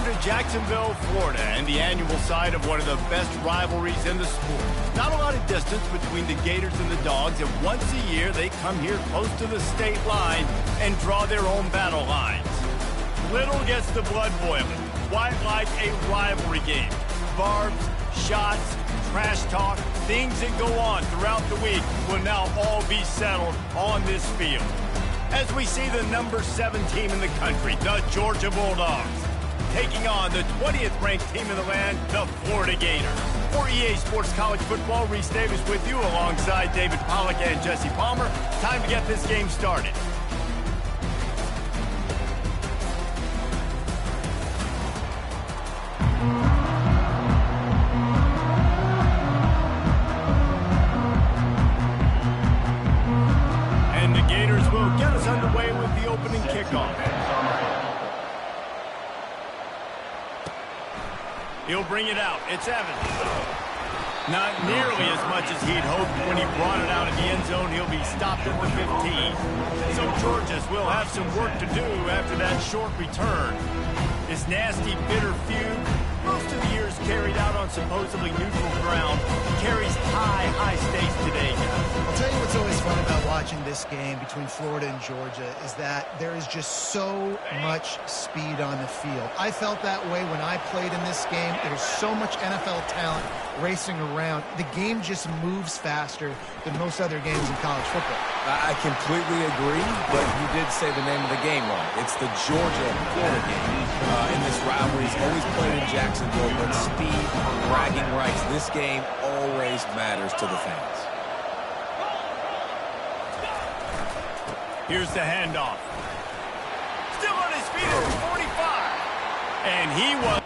to Jacksonville, Florida, and the annual site of one of the best rivalries in the sport. Not a lot of distance between the Gators and the Dogs, and once a year they come here close to the state line and draw their own battle lines. Little gets the blood boiling, quite like a rivalry game. Barbs, shots, trash talk, things that go on throughout the week will now all be settled on this field. As we see the number 7 team in the country, the Georgia Bulldogs, taking on the 20th ranked team in the land, the Florida Gators. For EA Sports College Football, Reese Davis with you alongside David Pollack and Jesse Palmer. Time to get this game started. And the Gators will get us underway with the opening kickoff. He'll bring it out. It's Evans. Not nearly as much as he'd hoped when he brought it out in the end zone. He'll be stopped at the 15. So Georgia's will have some work to do after that short return. This nasty, bitter feud, most of the years carried out on supposedly neutral ground, carries high stakes today, guys. I'll tell you what's always fun about watching this game between Florida and Georgia is that there is just so much speed on the field. I felt that way when I played in this game. There's so much NFL talent racing around. The game just moves faster than most other games in college football. I completely agree, but you did say the name of the game wrong. It's the Georgia-Florida game. In this rivalry, it's always played in Jacksonville, but speed, bragging rights, this game always matters to the fans. Here's the handoff. Still on his feet at the 45. And he was...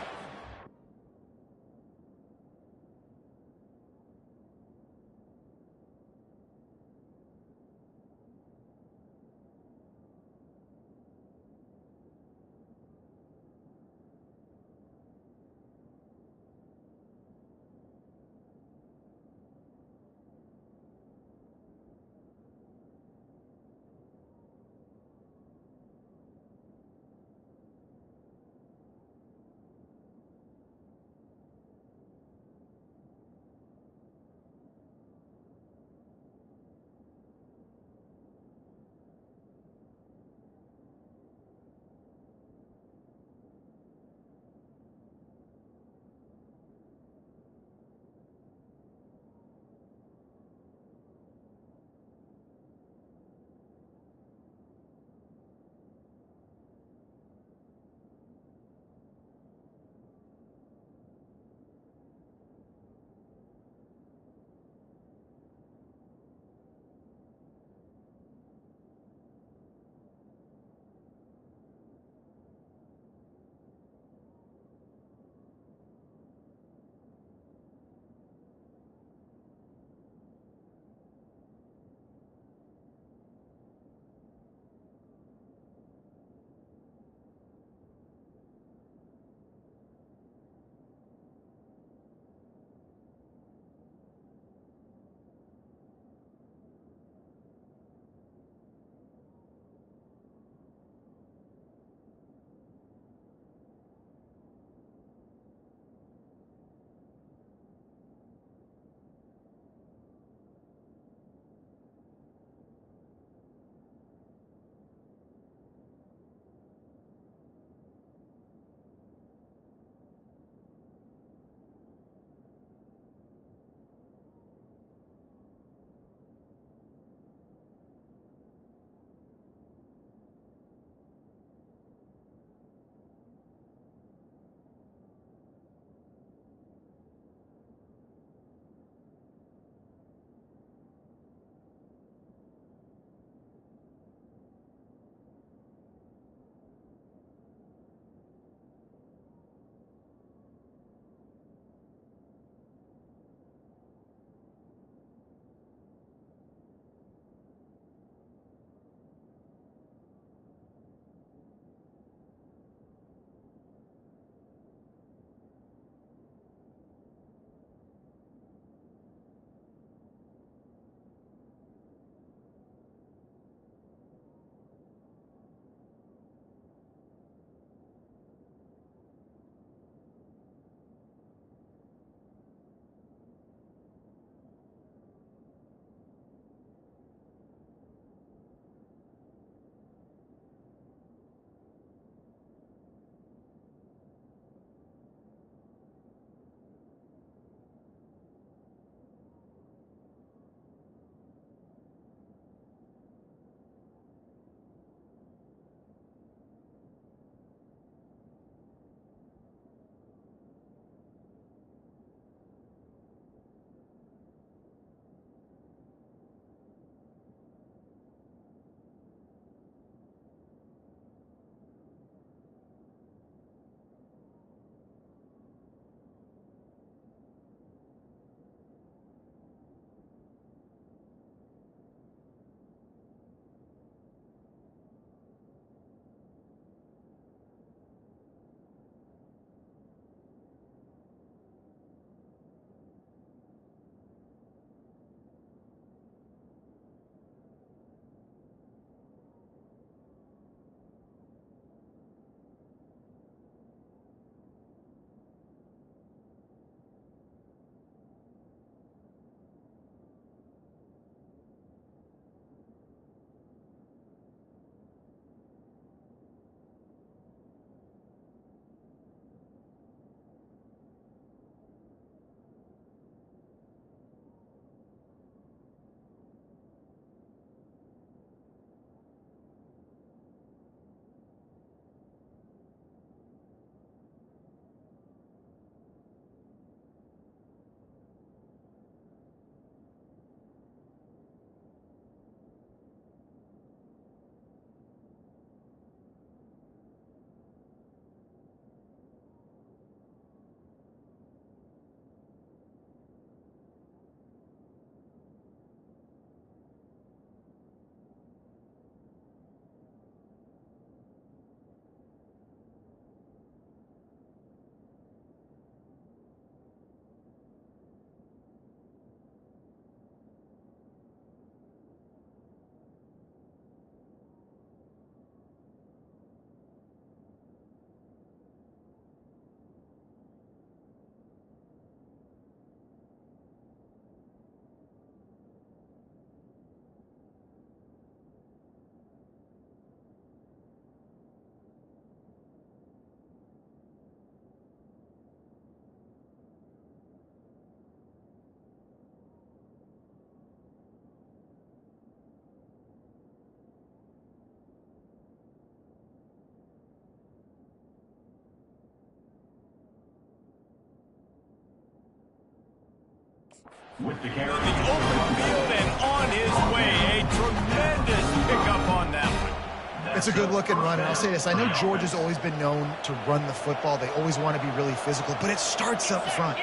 with the carry. In the open field and on his way. A tremendous pickup on that one. It's a good-looking run, and I'll say this. I know Georgia's always been known to run the football. They always want to be really physical, but it starts up front.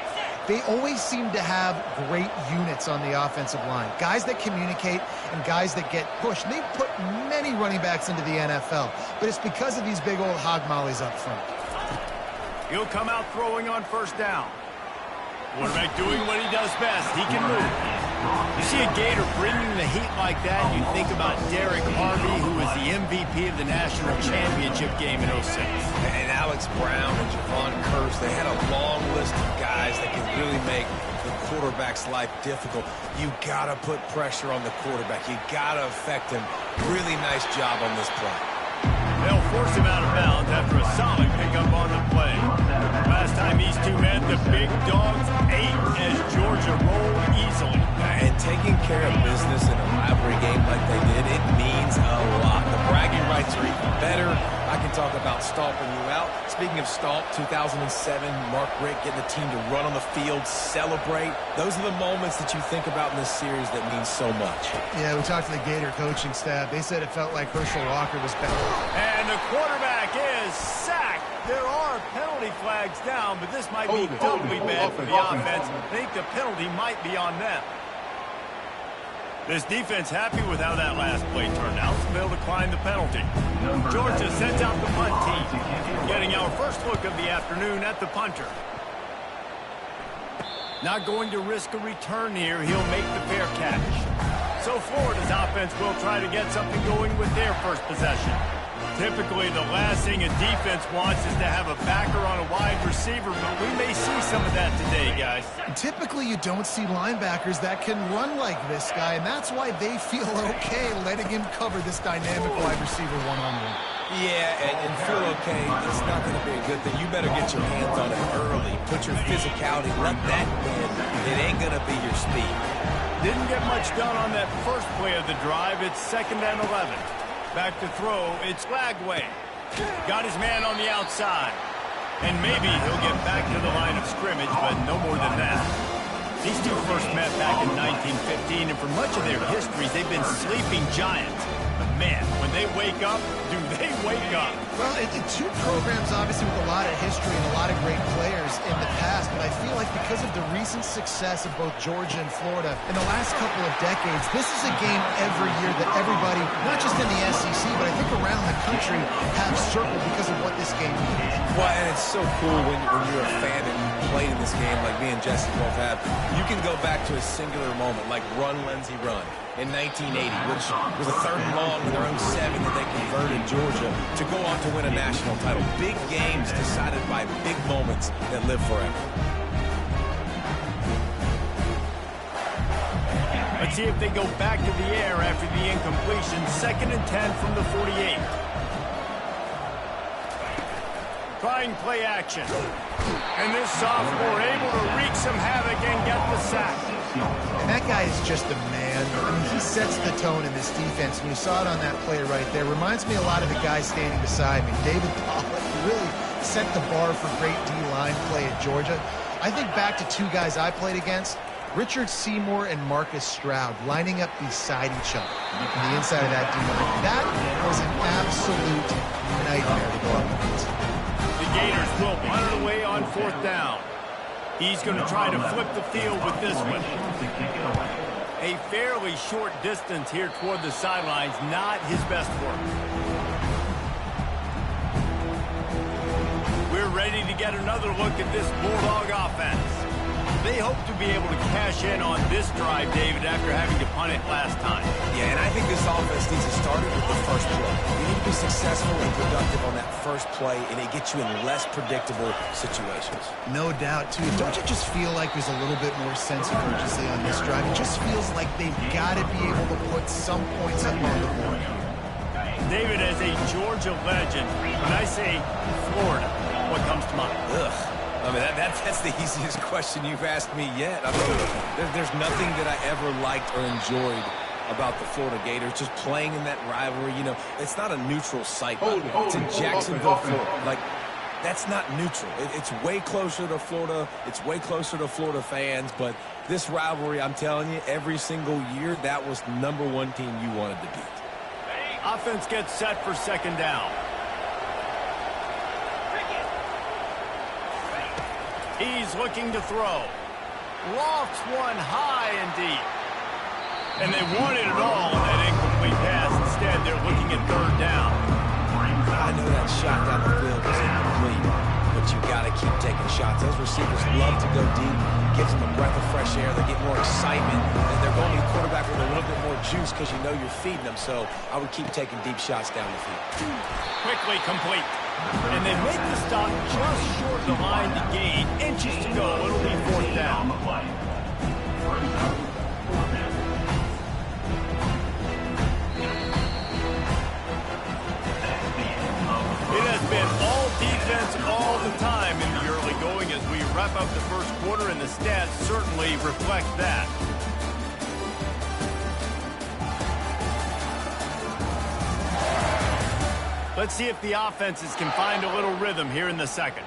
They always seem to have great units on the offensive line. Guys that communicate and guys that get pushed. And they've put many running backs into the NFL, but it's because of these big old hog mollies up front. He'll come out throwing on first down. Quarterback doing what he does best. He can move. You see a Gator bringing the heat like that, you think about Derek Harvey, who was the MVP of the national championship game in 06. And Alex Brown and Javon Curse, they had a long list of guys that can really make the quarterback's life difficult. You got to put pressure on the quarterback. You got to affect him. Really nice job on this play. They'll force him out of bounds after a solid pickup on the play. Last time these two met, the big dogs ate as Georgia rolled easily. And taking care of business in a rivalry game like they did, it means a lot. The bragging rights are even better. I can talk about stomping you out. Speaking of stomp, 2007, Mark Richt getting the team to run on the field, celebrate. Those are the moments that you think about in this series that mean so much. Yeah, we talked to the Gator coaching staff. They said it felt like Herschel Walker was better. And the quarterback is sacked. There are penalty flags down, but this might be doubly bad for the offense. I think the penalty might be on them. This defense happy with how that last play turned out, so they'll decline the penalty. Georgia sends out the punt team, getting our first look of the afternoon at the punter. Not going to risk a return here. He'll make the fair catch. So Florida's offense will try to get something going with their first possession. Typically, the last thing a defense wants is to have a backer on a wide receiver, but we may see some of that today, guys. Typically, you don't see linebackers that can run like this guy, and that's why they feel okay letting him cover this dynamic wide receiver one-on-one. Yeah, and feel okay, it's not going to be a good thing. You better get your hands on it early. Put your physicality, let that win. It ain't going to be your speed. Didn't get much done on that first play of the drive. It's 2nd and 11. Back to throw, it's Lagway. Got his man on the outside. And maybe he'll get back to the line of scrimmage, but no more than that. These two first met back in 1915, and for much of their histories, they've been sleeping giants. But man, when they wake up, do they wake up? Well, two programs, obviously, with a lot of history and a lot of great players in the past, but I feel like because of the recent success of both Georgia and Florida in the last couple of decades, this is a game every year that everybody, not just in the SEC, but I think around the country, have circled because of what this game means. Well, and it's so cool when you're a fan and you played in this game like me and Jesse both have. You can go back to a singular moment, like Run, Lindsey, Run in 1980, which was a 3rd and long in their own 7 that they converted Georgia to go on to win a national title. Big games decided by big moments that live forever. Let's see if they go back to the air after the incompletion. 2nd and 10 from the 48. Trying play action. And this sophomore able to wreak some havoc and get the sack. And that guy is just a man. I mean, he sets the tone in this defense, and you saw it on that play right there. Reminds me a lot of the guy standing beside me, David Pollock, who really set the bar for great D-line play at Georgia. I think back to two guys I played against, Richard Seymour and Marcus Stroud, lining up beside each other on the inside of that D-line. That was an absolute nightmare to go up against. The Gators will punt it away on 4th down. He's going to try to flip the field with this one. A fairly short distance here toward the sidelines, not his best work. We're ready to get another look at this Bulldog offense. They hope to be able to cash in on this drive, David, after having to punt it last time. Yeah, and I think this offense needs to start it with the first play. You need to be successful and productive on that first play, and it gets you in less predictable situations. No doubt, too. Don't you just feel like there's a little bit more sense of urgency on this drive? It just feels like they've got to be able to put some points up on the board here. David, as a Georgia legend, when I say Florida, what comes to mind? Ugh. I mean, that's the easiest question you've asked me yet. I mean, there's nothing that I ever liked or enjoyed about the Florida Gators, just playing in that rivalry. You know, it's not a neutral site. It's in Jacksonville, Florida. Like, that's not neutral. It's way closer to Florida. It's way closer to Florida fans, but This rivalry, I'm telling you, every single year, that was #1 team you wanted to beat. Offense gets set for second down. He's looking to throw. Lofts one high and deep. And they wanted it all on that incomplete pass. Instead, they're looking at third down. I know that shot down the field was incomplete, but you got to keep taking shots. Those receivers love to go deep. Gives them a breath of fresh air. They get more excitement, and they're going to the quarterback with a little bit more juice because you know you're feeding them. So I would keep taking deep shots down the field. Quickly complete. And they make the stop just short of the line to gain. Inches to go. It'll be fourth down. It has been all defense all the time in the early going as we wrap up the first quarter, and the stats certainly reflect that. Let's see if the offenses can find a little rhythm here in the second.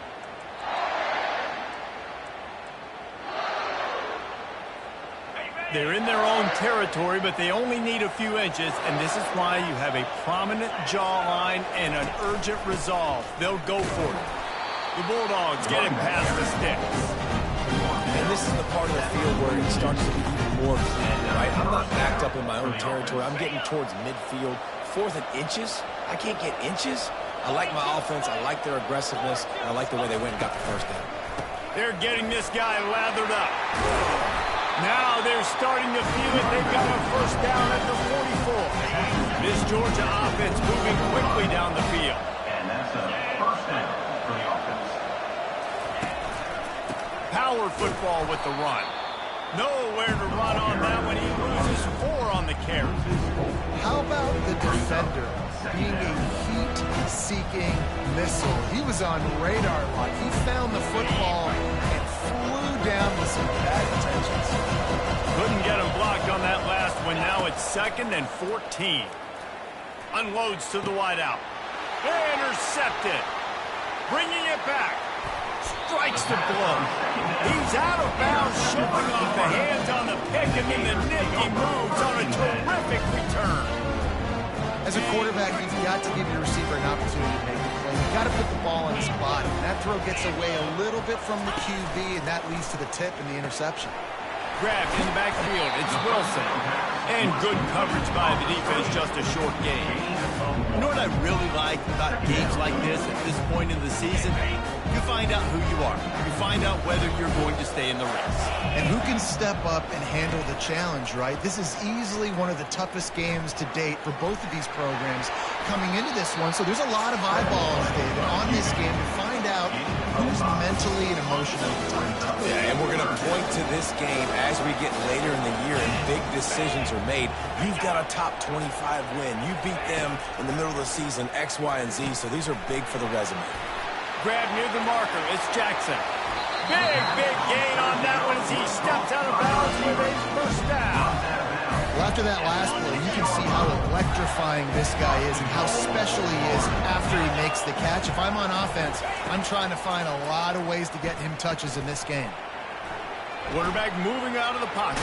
They're in their own territory, but they only need a few inches, and this is why you have a prominent jawline and an urgent resolve. They'll go for it. The Bulldogs getting past the sticks. And this is the part of the field where it starts to be even more clean, right? I'm not backed up in my own territory. I'm getting towards midfield. 4th and inches? I can't get inches? I like my offense. I like their aggressiveness. And I like the way they went and got the first down. They're getting this guy lathered up. Now they're starting to feel it. They've got a first down at the 44. This Georgia offense moving quickly down the field. And that's a first down for the offense. Power football with the run. Nowhere to run on that one. He loses 4 on the carry. How about the defender being a heat-seeking missile? He was on radar lock. He found the football and flew down with some bad intentions. Couldn't get him blocked on that last one. Now it's 2nd and 14. Unloads to the wideout. Intercepted. Bringing it back. Strikes the blow. He's out of bounds, showing off the hands on the pick, and then the nifty moves on a terrific return. As a quarterback, you've got to give your receiver an opportunity to make the play. You've got to put the ball in his body. And that throw gets away a little bit from the QB, and that leads to the tip and the interception. Grabbed in the backfield. It's Wilson. And good coverage by the defense, just a short game. You know what I really like about games like this at this point in the season? You find out who you are. You find out whether you're going to stay in the race. And who can step up and handle the challenge, right? This is easily one of the toughest games to date for both of these programs coming into this one. So there's a lot of eyeballs, David, on this game to find out who's mentally and emotionally tough. Yeah, and we're going to point to this game as we get later in the year and big decisions are made. You've got a top 25 win. You beat them in the middle of the season, X, Y, and Z, so these are big for the resume. Grab near the marker. It's Jackson. Big gain on that one as he steps out of bounds with a first down. Well, after that last play, you can see how electrifying this guy is and how special he is after he makes the catch. If I'm on offense, I'm trying to find a lot of ways to get him touches in this game. Quarterback moving out of the pocket.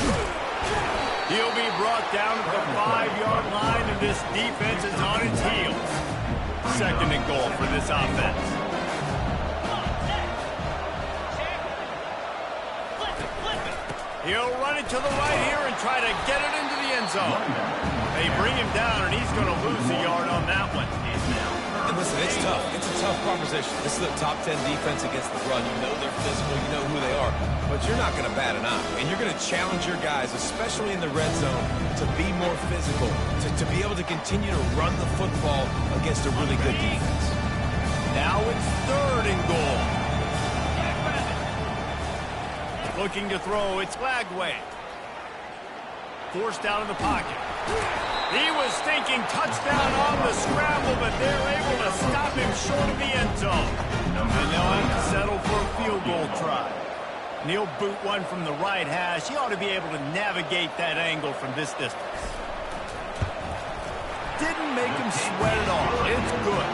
He'll be brought down at the 5-yard line, and this defense is on its heels. 2nd and goal for this offense. He'll run it to the right here and try to get it into the end zone. They bring him down, and he's going to lose a yard on that one. And listen, it's tough. It's a tough proposition. This is a top 10 defense against the run. You know they're physical. You know who they are. But you're not going to bat an eye. And you're going to challenge your guys, especially in the red zone, to be more physical, to be able to continue to run the football against a really good defense. Now it's 3rd and goal. Looking to throw, it's Lagway. Forced out of the pocket. He was thinking touchdown on the scramble, but they're able to stop him short of the end zone. And they'll have to settle for a field goal try. And he'll boot one from the right hash. He ought to be able to navigate that angle from this distance. Didn't make him sweat at all. It's good.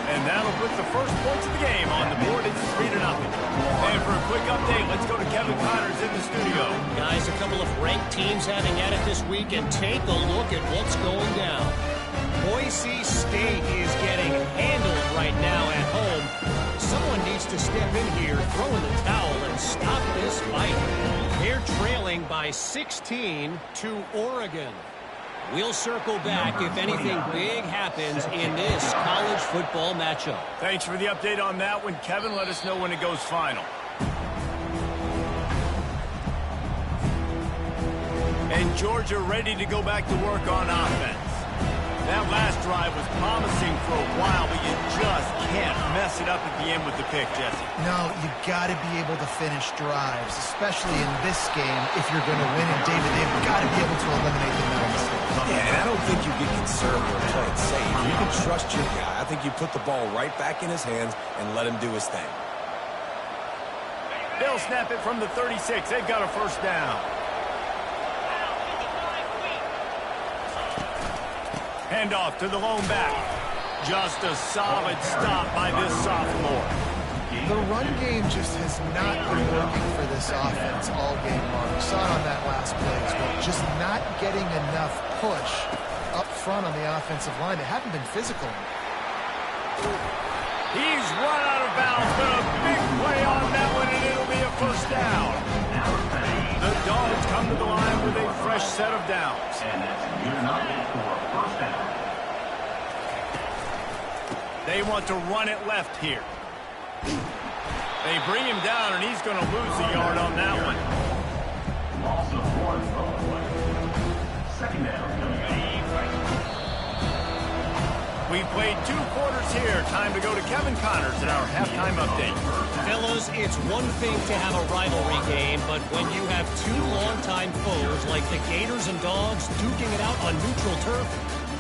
And that'll put the first points of the game on the board. It's 3-0. And for a quick update, let's go to Kevin Connors in the studio. Guys, a couple of ranked teams having at it this week, and take a look at what's going down. Boise State is getting handled right now at home. Someone needs to step in here, throw in the towel, and stop this fight. They're trailing by 16 to Oregon. We'll circle back if anything big happens in this college football matchup. Thanks for the update on that one, Kevin. Let us know when it goes final. And Georgia ready to go back to work on offense. That last drive was promising for a while, but you just can't mess it up at the end with the pick, Jesse. No, you got to be able to finish drives, especially in this game if you're going to win. And David, they've got to be able to eliminate the mental mistakes. Yeah, and I don't think you get conservative or play it safe. You can trust your guy. I think you put the ball right back in his hands and let him do his thing. They'll snap it from the 36. They've got a first down. Handoff to the lone back. Just a solid stop by this sophomore. The run game just has not been working for this offense all game long. We saw it on that last play as well. Just not getting enough push up front on the offensive line. They haven't been physical. He's run out of bounds, but a big play on that one, and it'll be a first down. The Dogs come to the line with a fresh set of downs. And that's good enough for a first down. They want to run it left here. They bring him down, and he's going to lose a yard on that one. Loss of 1 on the play. Second down coming up. We played 2 quarters here. Time to go to Kevin Connors in our halftime update. Fellas, it's one thing to have a rivalry game, but when you have 2 longtime foes like the Gators and Dogs duking it out on neutral turf,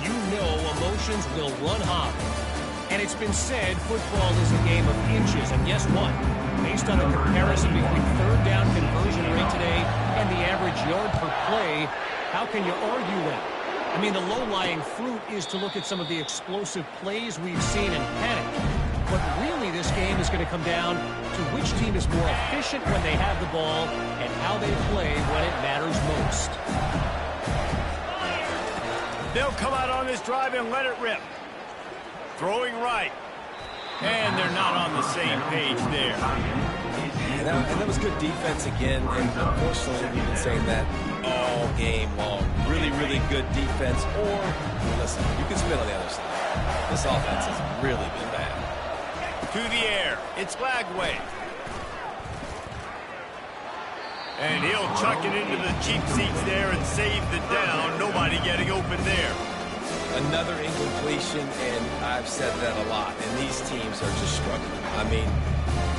you know emotions will run high. And it's been said football is a game of inches, and guess what? Based on the comparison between third down conversion rate today and the average yard per play, how can you argue that? I mean, the low-lying fruit is to look at some of the explosive plays we've seen in panic. But really, this game is going to come down to which team is more efficient when they have the ball and how they play when it matters most. They'll come out on this drive and let it rip. Throwing right. And they're not on the same page there. And that was good defense again. And unfortunately, we've been saying that all game long. Really, really good defense. Or, listen, you can spin on the other side. This offense has really been bad. To the air. It's Lagway. And he'll chuck it into the cheap seats there and save the down. Nobody getting open there. Another incompletion, and I've said that a lot, and these teams are just struggling. I mean,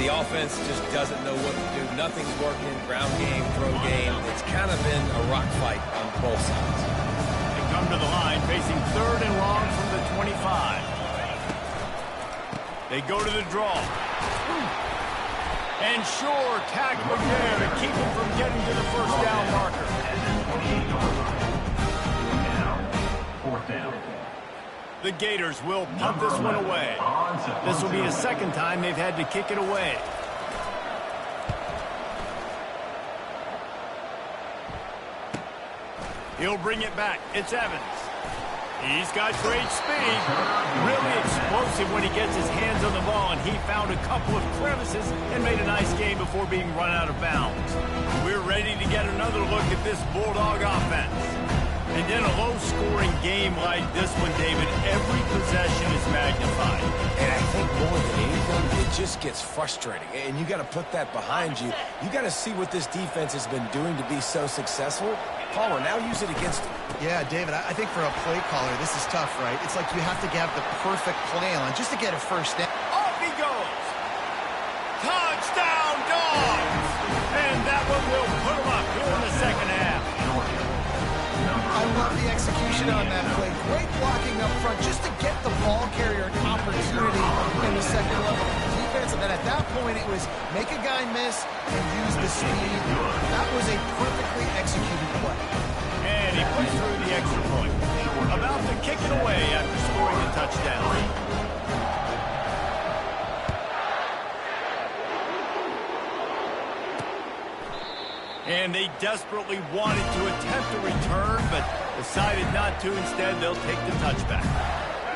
the offense just doesn't know what to do. Nothing's working. Ground game, throw game. It's kind of been a rock fight on both sides. They come to the line facing 3rd and long from the 25. They go to the draw. And sure, tackling there to keep him from getting to the first down marker. Fourth down. The Gators will punt this one away. This will be the second time they've had to kick it away. He'll bring it back. It's Evans. He's got great speed. Really explosive when he gets his hands on the ball, and he found a couple of crevices and made a nice game before being run out of bounds. We're ready to get another look at this Bulldog offense. And in a low-scoring game like this one, David, every possession is magnified. And I think more than anything, it just gets frustrating. And you got to put that behind you. You got to see what this defense has been doing to be so successful. Palmer, now use it against him. Yeah, David, I think for a play caller, this is tough, right? It's like you have to have the perfect play on just to get a first down. Off he goes. Touchdown, Dogs! And that one will put him up here in the second half. I love the execution on that play. Great blocking up front just to get the ball carrier an opportunity in the second level defense. And then at that point, it was make a guy miss and use the speed. That was a perfectly executed play. And he puts through the extra point. About to kick it away after scoring a touchdown. And they desperately wanted to attempt a return, but decided not to. Instead, they'll take the touchback.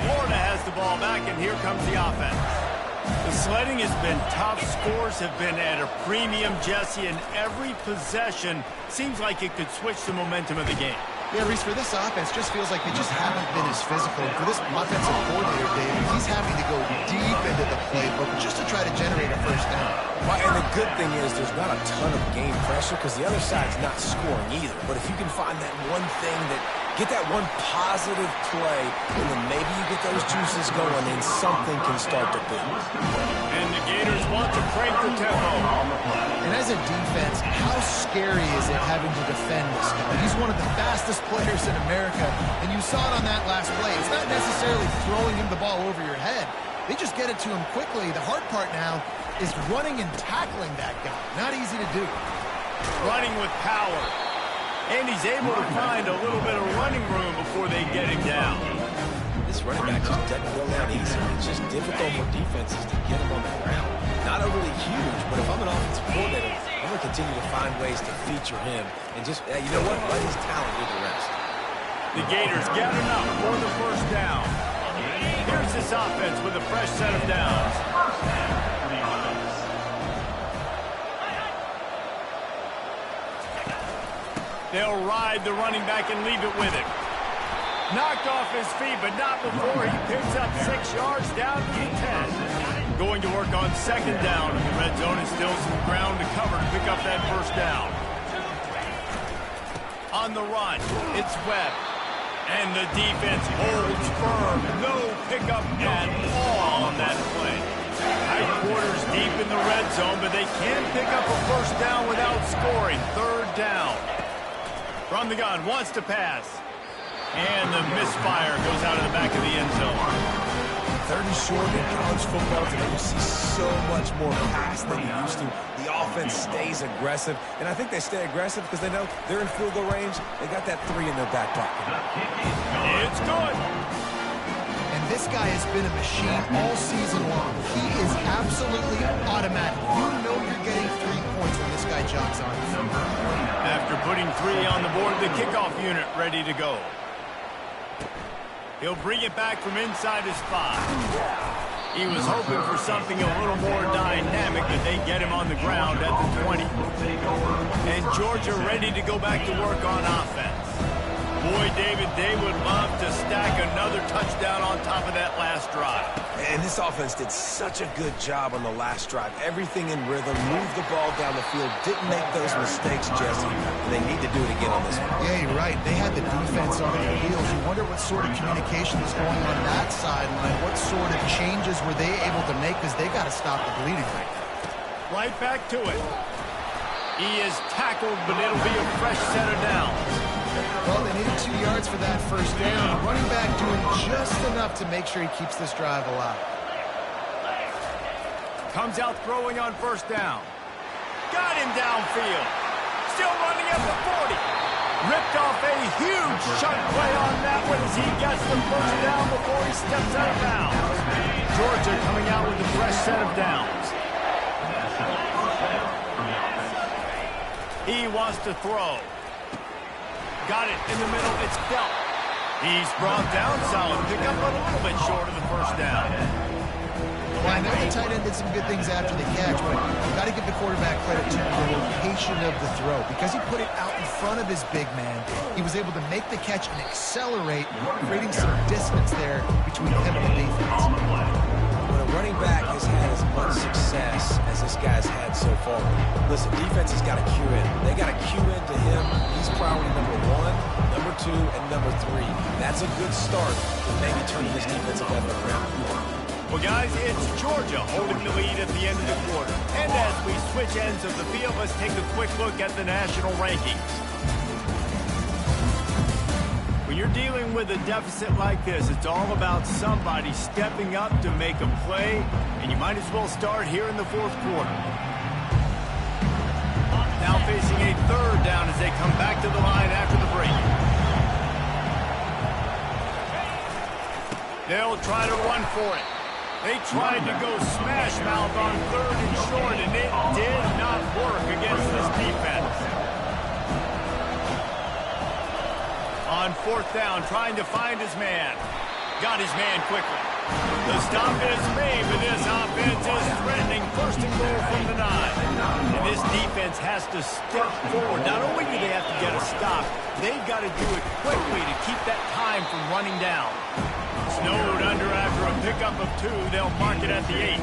Florida has the ball back, and here comes the offense. The sledding has been tough. Scores have been at a premium, Jesse, and every possession seems like it could switch the momentum of the game. Yeah, Reese, for this offense, just feels like they just haven't been as physical. For this offensive coordinator, David, he's having to go deep into the playbook just to try to generate a first down. Well, and the good thing is there's not a ton of game pressure because the other side's not scoring either. But if you can find that one thing get that one positive play, and then maybe you get those juices going, and something can start to build. And the Gators want to crank the tempo. And as a defense, how scary is it having to defend this guy? He's one of the fastest players in America, and you saw it on that last play. It's not necessarily throwing him the ball over your head. They just get it to him quickly. The hard part now is running and tackling that guy. Not easy to do. Running with power. And he's able to find a little bit of running room before they get him down. This running back just doesn't go down easy. It's just difficult for defenses to get him on the ground. Not overly huge, but if I'm an offensive coordinator, I'm going to continue to find ways to feature him and just, you know what, let his talent do the rest. The Gators get enough for the first down. Here's this offense with a fresh set of downs. They'll ride the running back and leave it with him. Knocked off his feet, but not before he picks up 6 yards down to the 10. Going to work on second down, and the red zone is still some ground to cover to pick up that first down. On the run, it's Webb. And the defense holds firm. No pickup at all on that play. Tight quarters deep in the red zone, but they can pick up a first down without scoring. Third down. From the gun, wants to pass. And the misfire goes out of the back of the end zone. Third and short in college football today, you see so much more pass than you used to. The offense stays aggressive, and I think they stay aggressive because they know they're in field goal range. They got that 3 in their back pocket. It's good. And this guy has been a machine all season long. He is absolutely automatic. You know you're getting 3 points when this guy jogs on. After putting 3 on the board, the kickoff unit ready to go. He'll bring it back from inside his 5. He was hoping for something a little more dynamic, but they get him on the ground at the 20. And Georgia ready to go back to work on offense. Boy, David, they would love to stack another touchdown on top of that last drive. And this offense did such a good job on the last drive. Everything in rhythm, moved the ball down the field, didn't make those mistakes, Jesse. And they need to do it again on this one. Yeah, you're right. They had the defense on their heels. You wonder what sort of communication was going on that sideline. What sort of changes were they able to make, because they got to stop the bleeding right now. Right back to it. He is tackled, but it'll be a fresh set of downs. Well, they needed 2 yards for that first down. The running back doing just enough to make sure he keeps this drive alive. Comes out throwing on first down. Got him downfield. Still running at the 40. Ripped off a huge chunk play on that one as he gets the first down before he steps out of bounds. Georgia coming out with a fresh set of downs. He wants to throw. Got it in the middle. It's Belt. He's brought down solid. Pick up a little bit short of the first down. Well, I know the tight end did some good things after the catch, but you've got to give the quarterback credit to the location of the throw. Because he put it out in front of his big man, he was able to make the catch and accelerate, creating some distance there between him and the defense. When a running back has had as much success as this guy's had so far, listen, defense has got to cue in. They got to cue into him. He's priority number 1, number 2, and number 3. That's a good start to maybe turning this defensive effort around. Well, guys, it's Georgia holding the lead at the end of the quarter. And as we switch ends of the field, let's take a quick look at the national rankings. When you're dealing with a deficit like this, it's all about somebody stepping up to make a play, and you might as well start here in the fourth quarter. Now facing a third down as they come back to the line after the break. They'll try to run for it. They tried to go smash mouth on third and short, and it did not work against this defense. On fourth down, trying to find his man. Got his man quickly. The stop is made, but this offense is threatening first and goal from the 9. And this defense has to step forward. Not only do they have to get a stop, they've got to do it quickly to keep that time from running down. Snowed under after a pickup of 2. They'll mark it at the 8.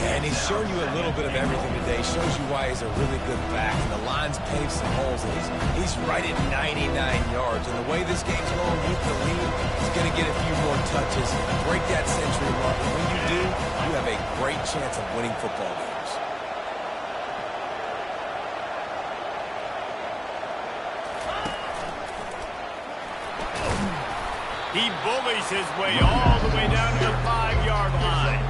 Yeah, and he's shown you a little bit of everything today. Shows you why he's a really good back. And the line's paved some holes. And he's right at 99 yards. And the way this game's going with the lead, he's going to get a few more touches, break that century mark. And when you do, you have a great chance of winning football games. He bullies his way all the way down to the 5-yard line.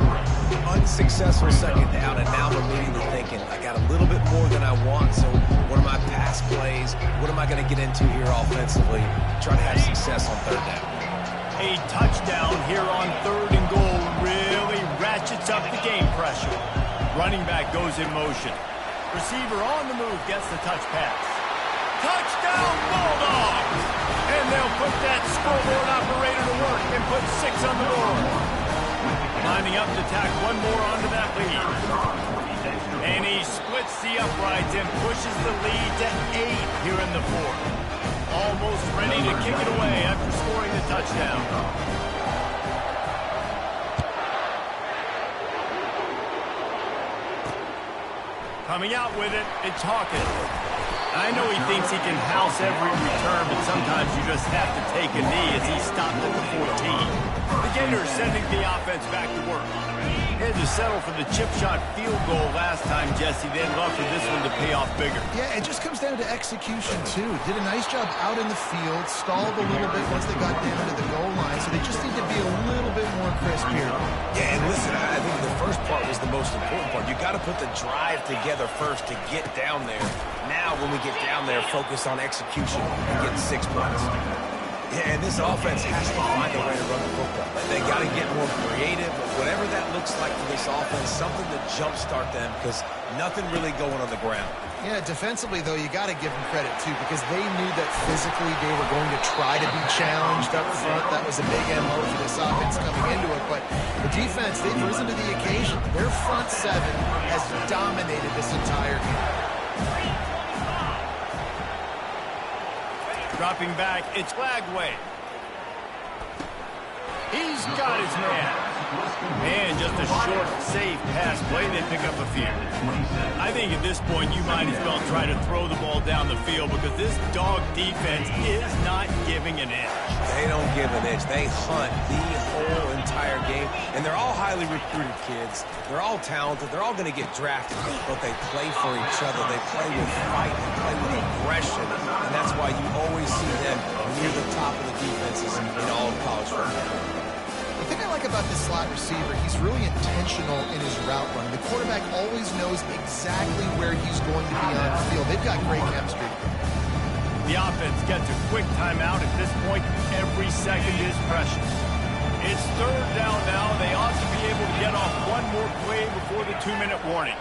Unsuccessful second down, and now I'm immediately thinking, I got a little bit more than I want, so what are my pass plays? What am I going to get into here offensively? Try to have success on third down. A touchdown here on third and goal really ratchets up the game pressure. Running back goes in motion. Receiver on the move gets the touch pass. Touchdown Bulldogs! And they'll put that scoreboard operator to work and put 6 on the board. Lining up to tack one more onto that lead. And he splits the uprights and pushes the lead to 8 here in the 4th. Almost ready to kick it away after scoring the touchdown. Coming out with it, it's Hawkins. I know he thinks he can house every return, but sometimes you just have to take a knee as he stopped at the 14. The Gators sending the offense back to work. Had to settle for the chip shot field goal last time, Jesse. Then love for this one to pay off bigger. Yeah, it just comes down to execution, too. Did a nice job out in the field, stalled a little bit once they got down to the goal line, so they just need to be a little bit more crisp here. Yeah, and listen, I think the first part was the most important part. You got to put the drive together first to get down there. Now, when we get down there, focus on execution and getting 6 points. Yeah, and this offense has to find a way to run the football. They got to get more creative, whatever that looks like for this offense, something to jumpstart them because nothing really going on the ground. Yeah, defensively, though, you got to give them credit, too, because they knew that physically they were going to try to be challenged up front. That was a big MO for this offense coming into it. But the defense, they've risen to the occasion. Their front 7 has dominated this entire game. Dropping back, it's Lagway. He's got his man. And just a short, safe pass play. They pick up a few. I think at this point you might as well try to throw the ball down the field because this dog defense is not giving an inch. They don't give an inch. They hunt the whole entire game. And they're all highly recruited kids. They're all talented. They're all going to get drafted. But they play for each other. They play with fight. They play with aggression. And that's why you always see them near the top of the defenses in all of college football. The thing I like about this slot receiver, he's really intentional in his route run. The quarterback always knows exactly where he's going to be on the field. They've got great chemistry. The offense gets a quick timeout. At this point, every second is precious. It's third down now. They ought to be able to get off one more play before the 2-minute warning.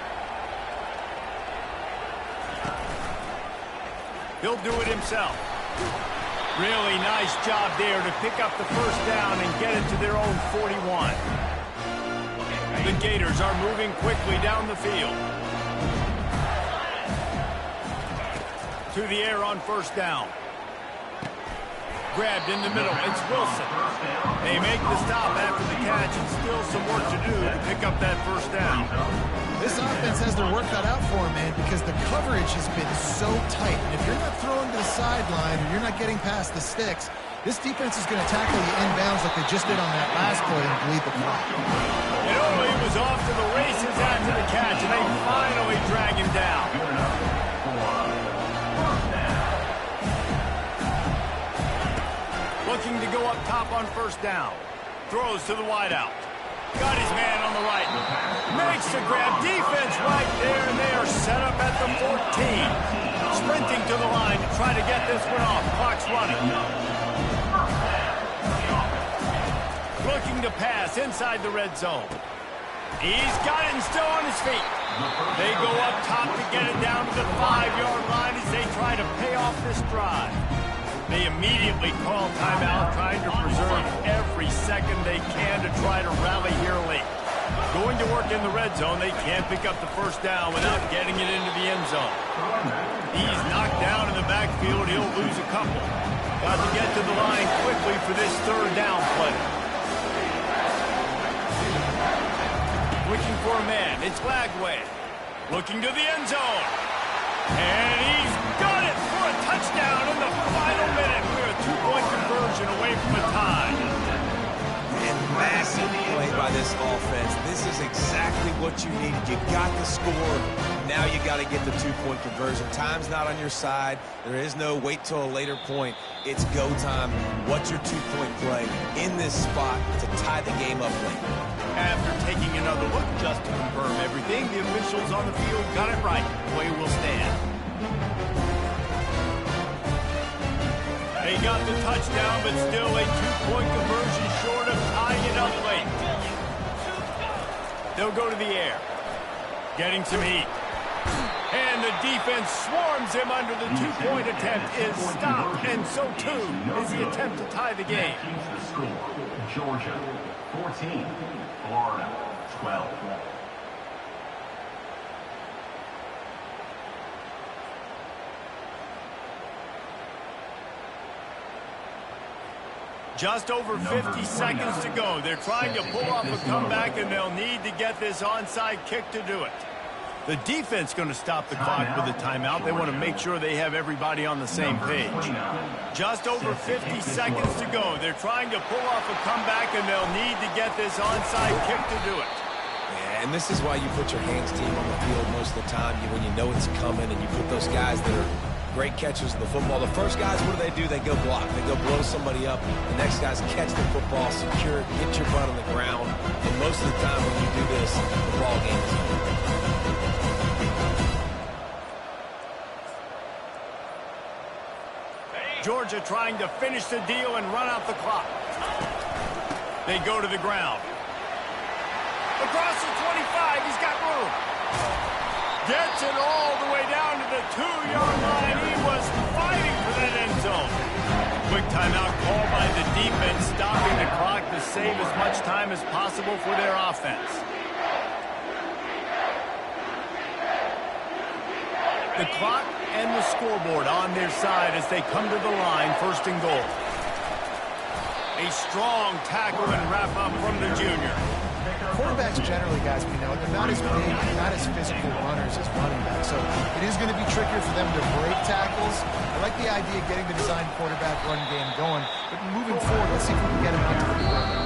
He'll do it himself. Really nice job there to pick up the first down and get it to their own 41. The Gators are moving quickly down the field. To the air on first down. Grabbed in the middle. It's Wilson. They make the stop after the catch and still some work to do to pick up that first down. This offense has their work cut out for them, man, because the coverage has been so tight. And if you're not throwing to the sideline or you're not getting past the sticks, this defense is going to tackle you inbounds like they just did on that last play and bleed the clock. And only was off to the races after the catch, and they finally drag him down. Looking to go up top on first down. Throws to the wideout. Got his man on the right. Makes the grab. Defense right there, and they are set up at the 14. Sprinting to the line to try to get this one off. Clock's running. Looking to pass inside the red zone. He's got it and still on his feet. They go up top to get it down to the 5-yard line as they try to pay off this drive. They immediately call timeout, trying to preserve every second they can to try to rally here late. Going to work in the red zone, they can't pick up the first down without getting it into the end zone. He's knocked down in the backfield. He'll lose a couple. Got to get to the line quickly for this third down play. Switching for a man. It's Lagway. Looking to the end zone. And he's got it for a touchdown in the final minute. We're a two-point conversion away from a tie. And massive play by this offense. This is exactly what you needed. You got the score. Now you got to get the two-point conversion. Time's not on your side. There is no wait till a later point. It's go time. What's your two-point play in this spot to tie the game up late? After taking another look just to confirm everything, the officials on the field got it right. Play will stand. They got the touchdown, but still a two-point conversion short of tying it up late. They'll go to the air. Getting some heat. And the defense swarms him under the two-point attempt is stopped, and so too is the attempt to tie the game. The score, Georgia 14, Florida 12. Just over 50 seconds to go. They're trying to pull off a comeback, and they'll need to get this onside kick to do it. The defense going to stop the clock with a timeout. They want to make sure they have everybody on the same page. Just over 50 seconds to go. They're trying to pull off a comeback, and they'll need to get this onside kick to do it. Yeah, and this is why you put your hands team on the field most of the time when you know it's coming, and you put those guys that are great catchers of the football. The first guys, what do? They go block. They go blow somebody up. The next guys catch the football, secure it, get your butt on the ground. And most of the time when you do this, the ball game is over. Georgia trying to finish the deal and run out the clock. They go to the ground. Across the 25, he's got room. Gets it all the way down to the 2-yard line. He was fighting for that end zone. Quick timeout called by the defense, stopping the clock to save as much time as possible for their offense. The clock and the scoreboard on their side as they come to the line, first and goal. A strong tackle and wrap up from the junior. Quarterbacks generally, guys, we know, they're not as big, not as physical runners as running backs. So it is going to be trickier for them to break tackles. I like the idea of getting the design quarterback run game going. But moving forward, let's see if we can get him out to the perimeter.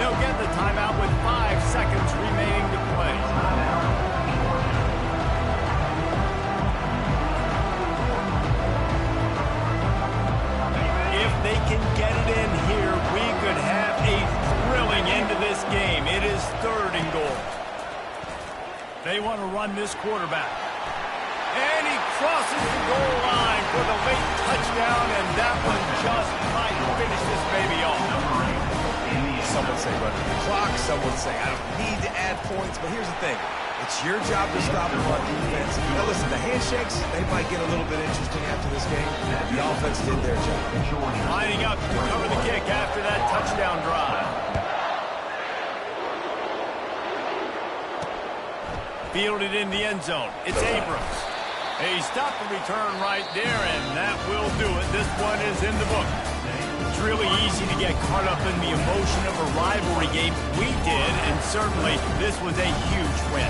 They'll get the timeout with 5 seconds remaining to play. If they can get it in here, we could have a thrilling end to this game. It is third and goal. They want to run this quarterback. And he crosses the goal line for the late touchdown, and that one just might finish this baby off. Some would say running the clock. Some would say I don't need to add points. But here's the thing. It's your job to stop the run defense. Now listen, the handshakes, they might get a little bit interesting after this game. The offense did their job. Lining up to cover the kick after that touchdown drive. Fielded in the end zone. It's Abrams. He stopped the return right there, and that will do it. This one is in the book. It's really easy to get caught up in the emotion of a rivalry game. We did, and certainly this was a huge win.